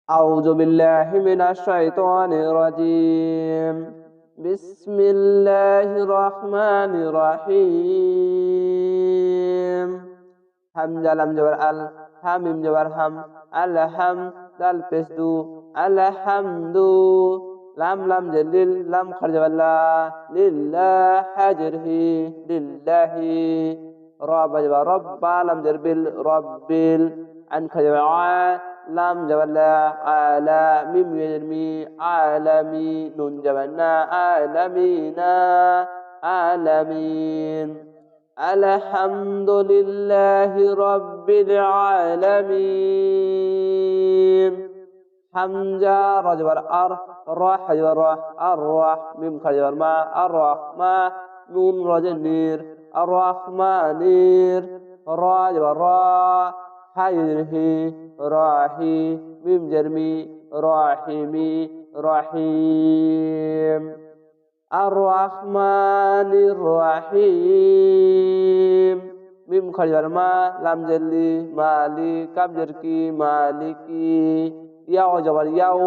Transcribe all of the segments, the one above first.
أعوذ بالله من الشيطان الرجيم. بسم الله الرحمن الرحيم. হামজা লাম জবর আল, হামিম জবর হাম, আলহাম দাল পেশ দু, আলহামদু, লাম লাম জলিল, লাম খার জবর লা, লিল্লাহ হাজির হি, লিল্লাহি, রা বা জবর রব, বা লাম জবর বিল, রব্বিল, আন খার জবর আ, লাম জবর লা, আলা, মিম জবর মি, আলামি, নুন জবর না, আলামিনা, আলামিন। আলহামদুলিল্লাহি রাব্বিল আলামিন। হামজা রা জবর আর, রা হা জবর রা, আর রাহ, মিম খা জবর মা, আর রাহমা, নুন রা জবর নির, আর রাহমানির, রা জবর রা, হা জবর হি, রাহি, মিম জবর মি, রাহিমি, রাহিম। الرحمن الرحيم. ميم خجر ما لام جلي مالي كاب جركي مالكي. ياو جبر ياو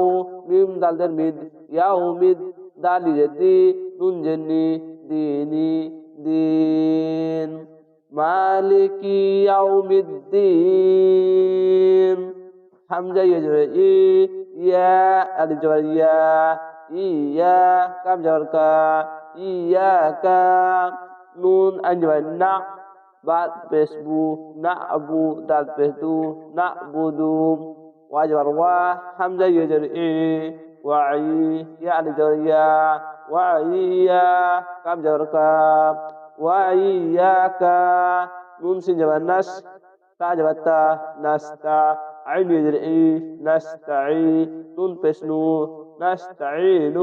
ميم دال در ميد ياو ميد دالي جدي نون جني ديني دين. مالكي يوم الدين. حمزة يجر يا ألف جبر يا iya kam jawar ka iya ka nun anjawar na ba pesbu na abu dal pesdu na budu wajawar wa hamzah yajar wa ya alif jawar ya wa iya kam jawar ka wa iya ka nun sin jawar nas ta jawar ta nasta ain yajar nasta'i nun pesnu نستعين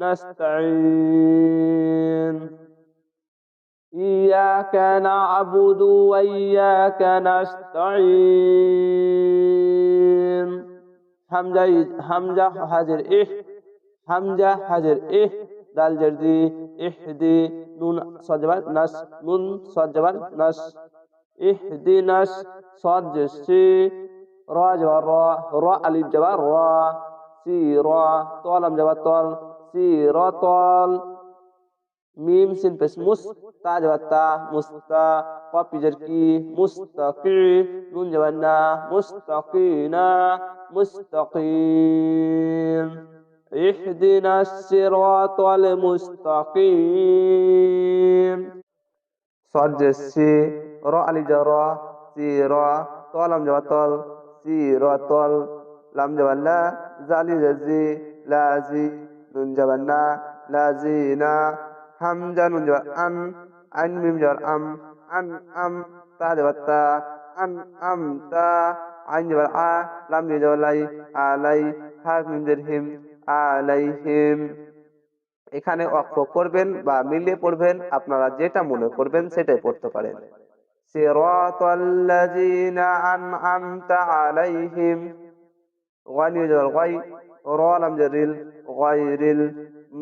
نستعين. إياك نعبد وإياك نستعين. حمزة حجر حمزة حجر دال جردي اهدي نون صجبر نس نون صجبر نس اهدي نس صاد جسي را جبر را ألف جبر را سيرا طالم جوات طال سيرا طال ميم سين بس مس تا جوات تا مستا قاف جركي مستقي نون جوانا مستقينا مستقيم. اهدنا الصراط المستقيم. صاد جسي را علي جرا سيرا طالم جوات طال سيرا طال لام جوانا زالي جزي لازي نون جوانا لازينا حمزة نون جوان أن ميم جوان أم تا جواتا أم تا عين جوان لام جوان লাই আলাই হা মিম জেরহিম আলাইহিম। এখানে ওয়াকফ করবেন বা মিলিয়ে পড়বেন, আপনারা যেটা মনে করবেন সেটাই পড়তে পারেন। সিরাতাল্লাযীনা আনআমতা আলাইহিম غني الغي را لم جريل غيرل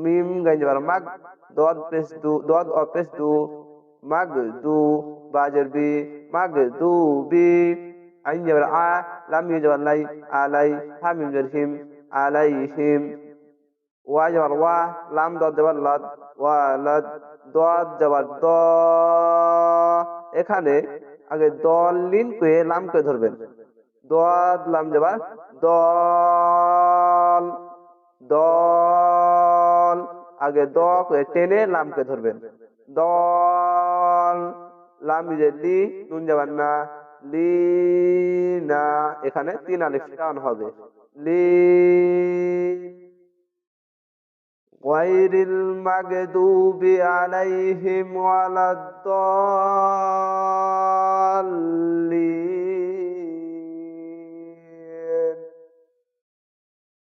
ميم غنجبر مج ضاد بس دو ضاد أبس دو مج دو باجر بي مج دو بي عين جبر لم يجبر لي علي هم جرهم عليهم واجبر لم ضاد جبر لد ولد ضاد جبر ضا। এখানে আগে দলিন কে লাম কে ধরবেন, দোয়াদ লাম জবর দল দল, আগে দ কে টেনে লামকে ধরবেন, দল লাম লি নুন জবর না লি না, এখানে তিন আলিফ টান হবে লি। গায়রিল মাগদুবি আলাইহিম ওয়ালাদ-দাল্লিন।